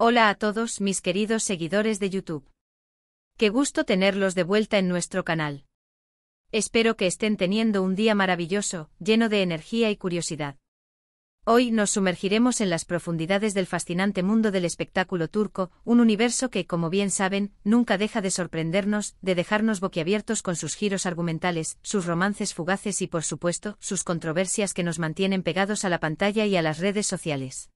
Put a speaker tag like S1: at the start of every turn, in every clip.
S1: Hola a todos mis queridos seguidores de YouTube. Qué gusto tenerlos de vuelta en nuestro canal. Espero que estén teniendo un día maravilloso, lleno de energía y curiosidad. Hoy nos sumergiremos en las profundidades del fascinante mundo del espectáculo turco, un universo que, como bien saben, nunca deja de sorprendernos, de dejarnos boquiabiertos con sus giros argumentales, sus romances fugaces y, por supuesto, sus controversias que nos mantienen pegados a la pantalla y a las redes sociales.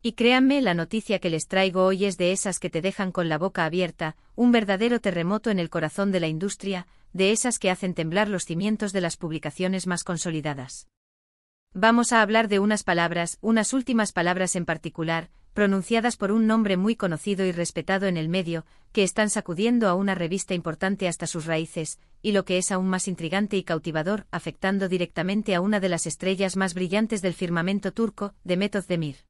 S1: Y créanme, la noticia que les traigo hoy es de esas que te dejan con la boca abierta, un verdadero terremoto en el corazón de la industria, de esas que hacen temblar los cimientos de las publicaciones más consolidadas. Vamos a hablar de unas palabras, unas últimas palabras en particular, pronunciadas por un nombre muy conocido y respetado en el medio, que están sacudiendo a una revista importante hasta sus raíces, y lo que es aún más intrigante y cautivador, afectando directamente a una de las estrellas más brillantes del firmamento turco, Demet Özdemir.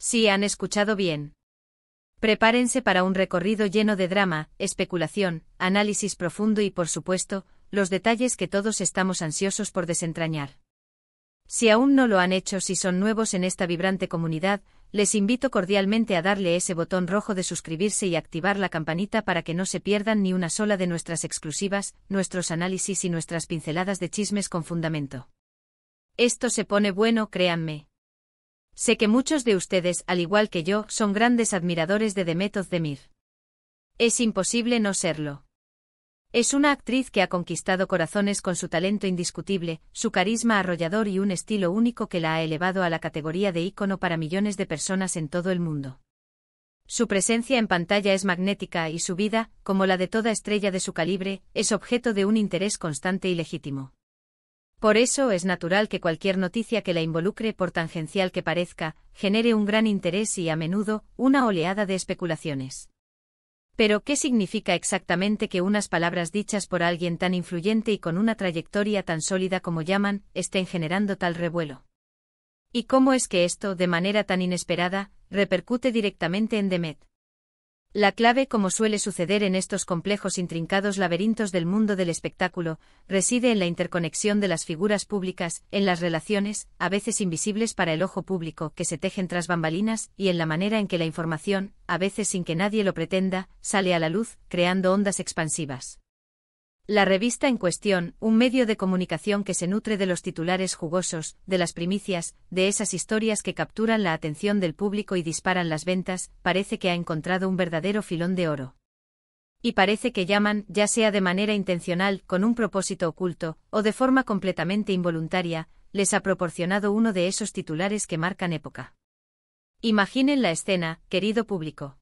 S1: Sí, han escuchado bien. Prepárense para un recorrido lleno de drama, especulación, análisis profundo y, por supuesto, los detalles que todos estamos ansiosos por desentrañar. Si aún no lo han hecho, si son nuevos en esta vibrante comunidad, les invito cordialmente a darle ese botón rojo de suscribirse y activar la campanita para que no se pierdan ni una sola de nuestras exclusivas, nuestros análisis y nuestras pinceladas de chismes con fundamento. Esto se pone bueno, créanme. Sé que muchos de ustedes, al igual que yo, son grandes admiradores de Demet Özdemir. Es imposible no serlo. Es una actriz que ha conquistado corazones con su talento indiscutible, su carisma arrollador y un estilo único que la ha elevado a la categoría de ícono para millones de personas en todo el mundo. Su presencia en pantalla es magnética y su vida, como la de toda estrella de su calibre, es objeto de un interés constante y legítimo. Por eso es natural que cualquier noticia que la involucre, por tangencial que parezca, genere un gran interés y, a menudo, una oleada de especulaciones. Pero, ¿qué significa exactamente que unas palabras dichas por alguien tan influyente y con una trayectoria tan sólida como llaman, estén generando tal revuelo? ¿Y cómo es que esto, de manera tan inesperada, repercute directamente en Demet? La clave, como suele suceder en estos complejos intrincados laberintos del mundo del espectáculo, reside en la interconexión de las figuras públicas, en las relaciones, a veces invisibles para el ojo público, que se tejen tras bambalinas, y en la manera en que la información, a veces sin que nadie lo pretenda, sale a la luz, creando ondas expansivas. La revista en cuestión, un medio de comunicación que se nutre de los titulares jugosos, de las primicias, de esas historias que capturan la atención del público y disparan las ventas, parece que ha encontrado un verdadero filón de oro. Y parece que llaman, ya sea de manera intencional, con un propósito oculto, o de forma completamente involuntaria, les ha proporcionado uno de esos titulares que marcan época. Imaginen la escena, querido público.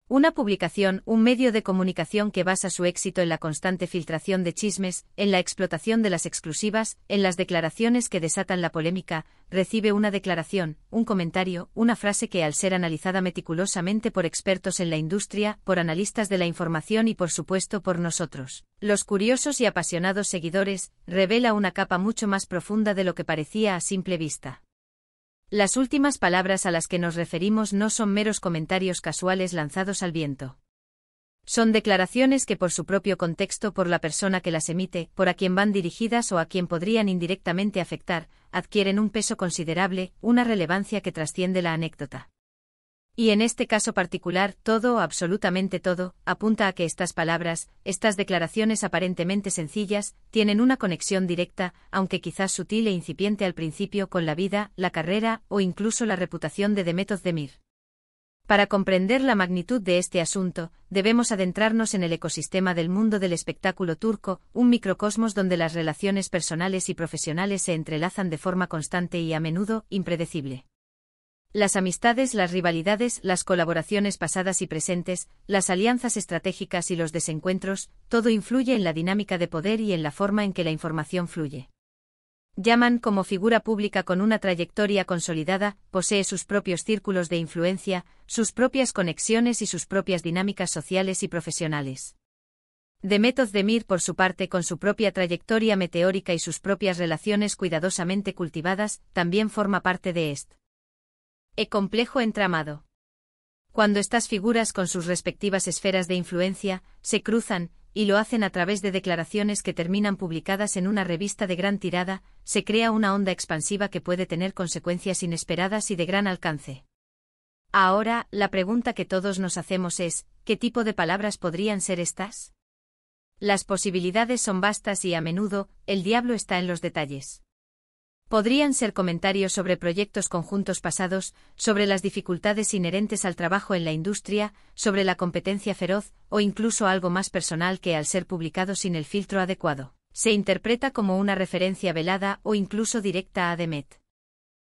S1: Una publicación, un medio de comunicación que basa su éxito en la constante filtración de chismes, en la explotación de las exclusivas, en las declaraciones que desatan la polémica, recibe una declaración, un comentario, una frase que al ser analizada meticulosamente por expertos en la industria, por analistas de la información y por supuesto por nosotros, los curiosos y apasionados seguidores, revela una capa mucho más profunda de lo que parecía a simple vista. Las últimas palabras a las que nos referimos no son meros comentarios casuales lanzados al viento. Son declaraciones que por su propio contexto, por la persona que las emite, por a quien van dirigidas o a quien podrían indirectamente afectar, adquieren un peso considerable, una relevancia que trasciende la anécdota. Y en este caso particular, todo, absolutamente todo, apunta a que estas palabras, estas declaraciones aparentemente sencillas, tienen una conexión directa, aunque quizás sutil e incipiente al principio, con la vida, la carrera, o incluso la reputación de Demet Özdemir. Para comprender la magnitud de este asunto, debemos adentrarnos en el ecosistema del mundo del espectáculo turco, un microcosmos donde las relaciones personales y profesionales se entrelazan de forma constante y a menudo, impredecible. Las amistades, las rivalidades, las colaboraciones pasadas y presentes, las alianzas estratégicas y los desencuentros, todo influye en la dinámica de poder y en la forma en que la información fluye. Yaman, como figura pública con una trayectoria consolidada, posee sus propios círculos de influencia, sus propias conexiones y sus propias dinámicas sociales y profesionales. Demet Özdemir, por su parte, con su propia trayectoria meteórica y sus propias relaciones cuidadosamente cultivadas, también forma parte de este complejo entramado. Cuando estas figuras con sus respectivas esferas de influencia se cruzan, y lo hacen a través de declaraciones que terminan publicadas en una revista de gran tirada, se crea una onda expansiva que puede tener consecuencias inesperadas y de gran alcance. Ahora, la pregunta que todos nos hacemos es, ¿qué tipo de palabras podrían ser estas? Las posibilidades son vastas y a menudo, el diablo está en los detalles. Podrían ser comentarios sobre proyectos conjuntos pasados, sobre las dificultades inherentes al trabajo en la industria, sobre la competencia feroz, o incluso algo más personal que, al ser publicado sin el filtro adecuado, se interpreta como una referencia velada o incluso directa a Demet.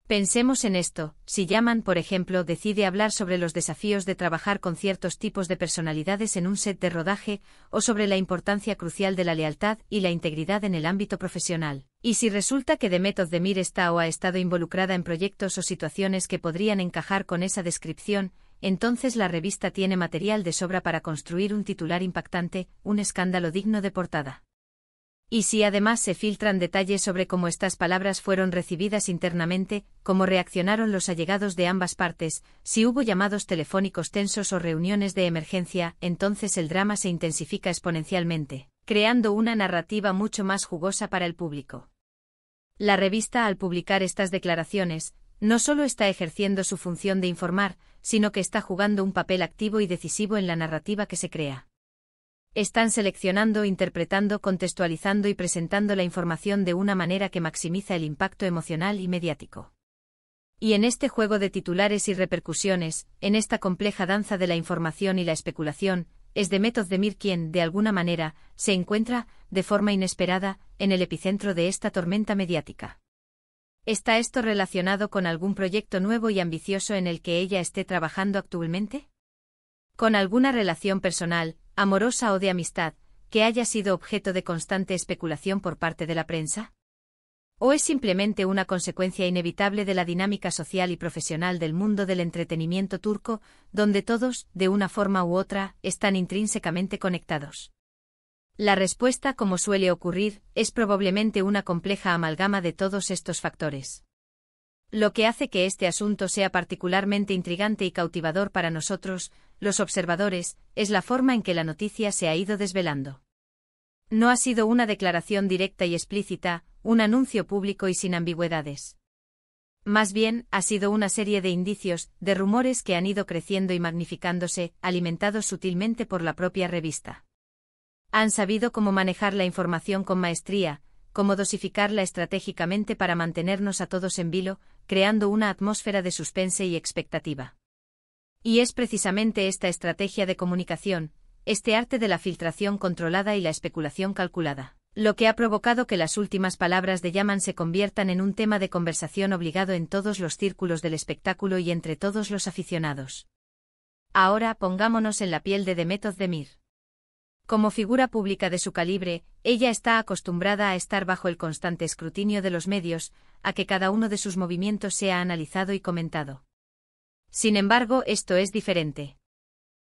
S1: Pensemos en esto: si Yaman, por ejemplo, decide hablar sobre los desafíos de trabajar con ciertos tipos de personalidades en un set de rodaje, o sobre la importancia crucial de la lealtad y la integridad en el ámbito profesional, y si resulta que Demet Özdemir está o ha estado involucrada en proyectos o situaciones que podrían encajar con esa descripción, entonces la revista tiene material de sobra para construir un titular impactante, un escándalo digno de portada. Y si además se filtran detalles sobre cómo estas palabras fueron recibidas internamente, cómo reaccionaron los allegados de ambas partes, si hubo llamados telefónicos tensos o reuniones de emergencia, entonces el drama se intensifica exponencialmente, creando una narrativa mucho más jugosa para el público. La revista, al publicar estas declaraciones, no solo está ejerciendo su función de informar, sino que está jugando un papel activo y decisivo en la narrativa que se crea. Están seleccionando, interpretando, contextualizando y presentando la información de una manera que maximiza el impacto emocional y mediático. Y en este juego de titulares y repercusiones, en esta compleja danza de la información y la especulación, es Demet Özdemir quien, de alguna manera, se encuentra, de forma inesperada, en el epicentro de esta tormenta mediática. ¿Está esto relacionado con algún proyecto nuevo y ambicioso en el que ella esté trabajando actualmente? ¿Con alguna relación personal, amorosa o de amistad, que haya sido objeto de constante especulación por parte de la prensa? ¿O es simplemente una consecuencia inevitable de la dinámica social y profesional del mundo del entretenimiento turco, donde todos, de una forma u otra, están intrínsecamente conectados? La respuesta, como suele ocurrir, es probablemente una compleja amalgama de todos estos factores. Lo que hace que este asunto sea particularmente intrigante y cautivador para nosotros, los observadores, es la forma en que la noticia se ha ido desvelando. No ha sido una declaración directa y explícita, un anuncio público y sin ambigüedades. Más bien, ha sido una serie de indicios, de rumores que han ido creciendo y magnificándose, alimentados sutilmente por la propia revista. Han sabido cómo manejar la información con maestría, cómo dosificarla estratégicamente para mantenernos a todos en vilo, creando una atmósfera de suspense y expectativa. Y es precisamente esta estrategia de comunicación, este arte de la filtración controlada y la especulación calculada, lo que ha provocado que las últimas palabras de Yaman se conviertan en un tema de conversación obligado en todos los círculos del espectáculo y entre todos los aficionados. Ahora pongámonos en la piel de Demet Özdemir. Como figura pública de su calibre, ella está acostumbrada a estar bajo el constante escrutinio de los medios, a que cada uno de sus movimientos sea analizado y comentado. Sin embargo, esto es diferente.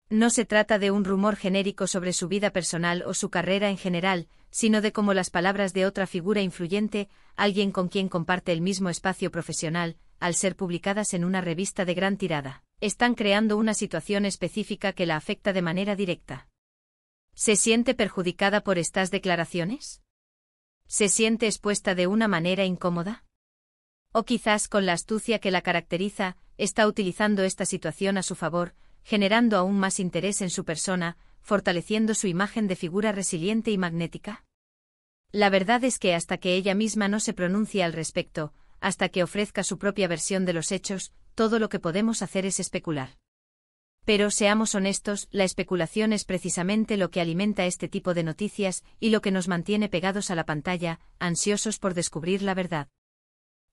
S1: No se trata de un rumor genérico sobre su vida personal o su carrera en general, sino de cómo las palabras de otra figura influyente, alguien con quien comparte el mismo espacio profesional, al ser publicadas en una revista de gran tirada, están creando una situación específica que la afecta de manera directa. ¿Se siente perjudicada por estas declaraciones? ¿Se siente expuesta de una manera incómoda? O quizás, con la astucia que la caracteriza, está utilizando esta situación a su favor, generando aún más interés en su persona, fortaleciendo su imagen de figura resiliente y magnética. La verdad es que hasta que ella misma no se pronuncie al respecto, hasta que ofrezca su propia versión de los hechos, todo lo que podemos hacer es especular. Pero seamos honestos, la especulación es precisamente lo que alimenta este tipo de noticias y lo que nos mantiene pegados a la pantalla, ansiosos por descubrir la verdad.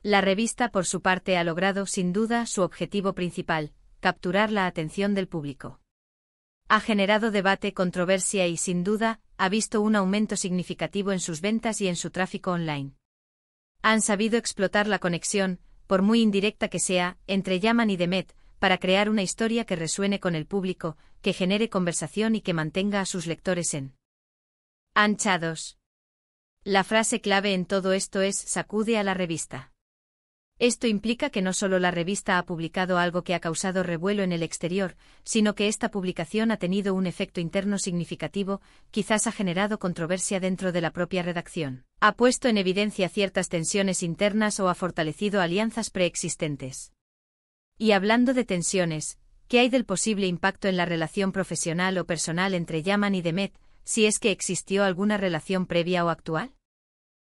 S1: La revista, por su parte, ha logrado, sin duda, su objetivo principal: capturar la atención del público. Ha generado debate, controversia y, sin duda, ha visto un aumento significativo en sus ventas y en su tráfico online. Han sabido explotar la conexión, por muy indirecta que sea, entre Yaman y Demet, para crear una historia que resuene con el público, que genere conversación y que mantenga a sus lectores enganchados. La frase clave en todo esto es: sacude a la revista. Esto implica que no solo la revista ha publicado algo que ha causado revuelo en el exterior, sino que esta publicación ha tenido un efecto interno significativo, quizás ha generado controversia dentro de la propia redacción, ha puesto en evidencia ciertas tensiones internas o ha fortalecido alianzas preexistentes. Y hablando de tensiones, ¿qué hay del posible impacto en la relación profesional o personal entre Yaman y Demet, si es que existió alguna relación previa o actual?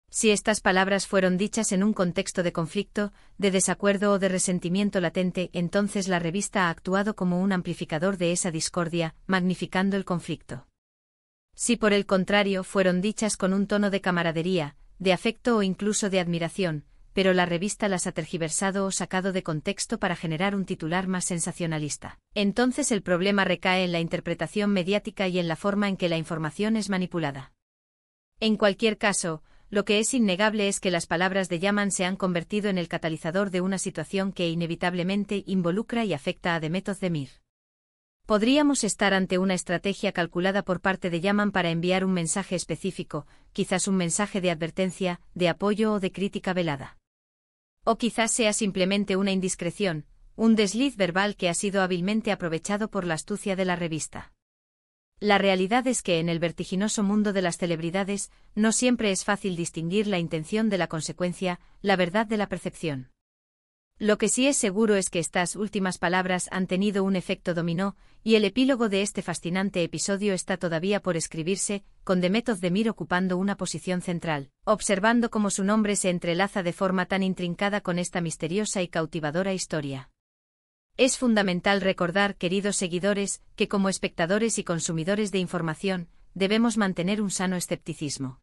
S1: Si estas palabras fueron dichas en un contexto de conflicto, de desacuerdo o de resentimiento latente, entonces la revista ha actuado como un amplificador de esa discordia, magnificando el conflicto. Si por el contrario fueron dichas con un tono de camaradería, de afecto o incluso de admiración, pero la revista las ha tergiversado o sacado de contexto para generar un titular más sensacionalista, entonces el problema recae en la interpretación mediática y en la forma en que la información es manipulada. En cualquier caso, lo que es innegable es que las palabras de Yaman se han convertido en el catalizador de una situación que inevitablemente involucra y afecta a Demet Özdemir. Podríamos estar ante una estrategia calculada por parte de Yaman para enviar un mensaje específico, quizás un mensaje de advertencia, de apoyo o de crítica velada. O quizás sea simplemente una indiscreción, un desliz verbal que ha sido hábilmente aprovechado por la astucia de la revista. La realidad es que en el vertiginoso mundo de las celebridades, no siempre es fácil distinguir la intención de la consecuencia, la verdad de la percepción. Lo que sí es seguro es que estas últimas palabras han tenido un efecto dominó, y el epílogo de este fascinante episodio está todavía por escribirse, con Demet Özdemir ocupando una posición central, observando cómo su nombre se entrelaza de forma tan intrincada con esta misteriosa y cautivadora historia. Es fundamental recordar, queridos seguidores, que como espectadores y consumidores de información, debemos mantener un sano escepticismo.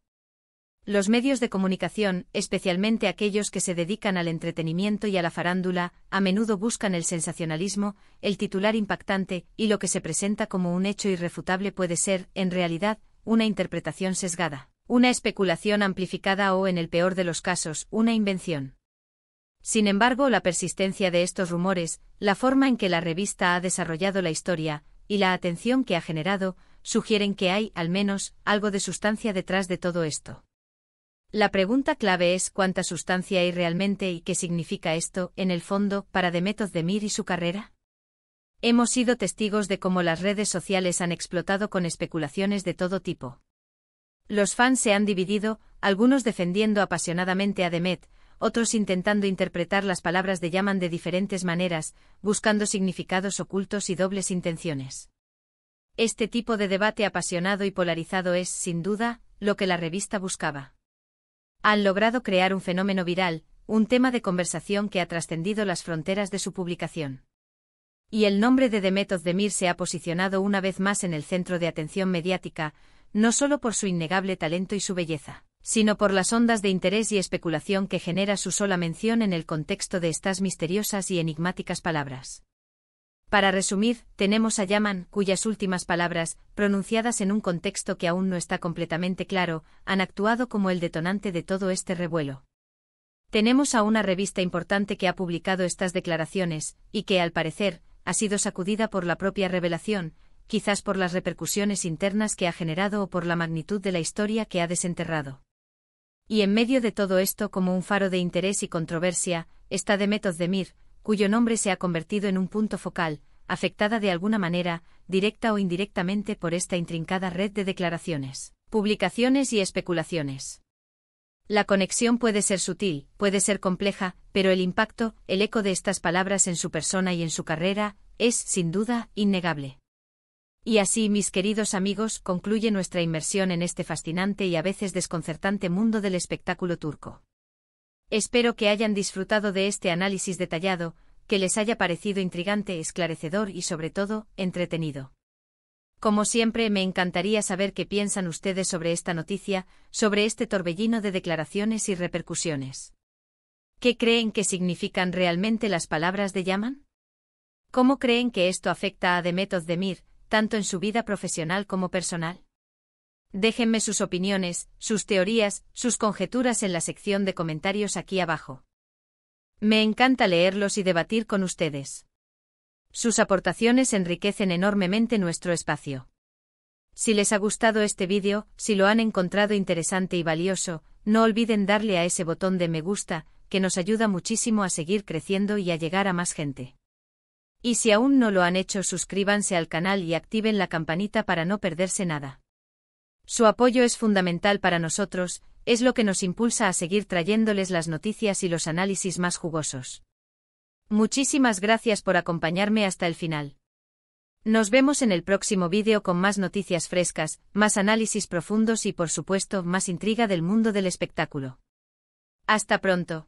S1: Los medios de comunicación, especialmente aquellos que se dedican al entretenimiento y a la farándula, a menudo buscan el sensacionalismo, el titular impactante, y lo que se presenta como un hecho irrefutable puede ser, en realidad, una interpretación sesgada, una especulación amplificada o, en el peor de los casos, una invención. Sin embargo, la persistencia de estos rumores, la forma en que la revista ha desarrollado la historia, y la atención que ha generado, sugieren que hay, al menos, algo de sustancia detrás de todo esto. La pregunta clave es cuánta sustancia hay realmente y qué significa esto, en el fondo, para Demet Özdemir y su carrera. Hemos sido testigos de cómo las redes sociales han explotado con especulaciones de todo tipo. Los fans se han dividido, algunos defendiendo apasionadamente a Demet, otros intentando interpretar las palabras de Yaman de diferentes maneras, buscando significados ocultos y dobles intenciones. Este tipo de debate apasionado y polarizado es, sin duda, lo que la revista buscaba. Han logrado crear un fenómeno viral, un tema de conversación que ha trascendido las fronteras de su publicación. Y el nombre de Demet Özdemir se ha posicionado una vez más en el centro de atención mediática, no solo por su innegable talento y su belleza, sino por las ondas de interés y especulación que genera su sola mención en el contexto de estas misteriosas y enigmáticas palabras. Para resumir, tenemos a Yaman, cuyas últimas palabras, pronunciadas en un contexto que aún no está completamente claro, han actuado como el detonante de todo este revuelo. Tenemos a una revista importante que ha publicado estas declaraciones, y que, al parecer, ha sido sacudida por la propia revelación, quizás por las repercusiones internas que ha generado o por la magnitud de la historia que ha desenterrado. Y en medio de todo esto, como un faro de interés y controversia, está Demet Özdemir, cuyo nombre se ha convertido en un punto focal, afectada de alguna manera, directa o indirectamente por esta intrincada red de declaraciones, publicaciones y especulaciones. La conexión puede ser sutil, puede ser compleja, pero el impacto, el eco de estas palabras en su persona y en su carrera, es, sin duda, innegable. Y así, mis queridos amigos, concluye nuestra inmersión en este fascinante y a veces desconcertante mundo del espectáculo turco. Espero que hayan disfrutado de este análisis detallado, que les haya parecido intrigante, esclarecedor y sobre todo, entretenido. Como siempre, me encantaría saber qué piensan ustedes sobre esta noticia, sobre este torbellino de declaraciones y repercusiones. ¿Qué creen que significan realmente las palabras de Yaman? ¿Cómo creen que esto afecta a Demet Özdemir, tanto en su vida profesional como personal? Déjenme sus opiniones, sus teorías, sus conjeturas en la sección de comentarios aquí abajo. Me encanta leerlos y debatir con ustedes. Sus aportaciones enriquecen enormemente nuestro espacio. Si les ha gustado este vídeo, si lo han encontrado interesante y valioso, no olviden darle a ese botón de me gusta, que nos ayuda muchísimo a seguir creciendo y a llegar a más gente. Y si aún no lo han hecho, suscríbanse al canal y activen la campanita para no perderse nada. Su apoyo es fundamental para nosotros, es lo que nos impulsa a seguir trayéndoles las noticias y los análisis más jugosos. Muchísimas gracias por acompañarme hasta el final. Nos vemos en el próximo vídeo con más noticias frescas, más análisis profundos y por supuesto más intriga del mundo del espectáculo. Hasta pronto.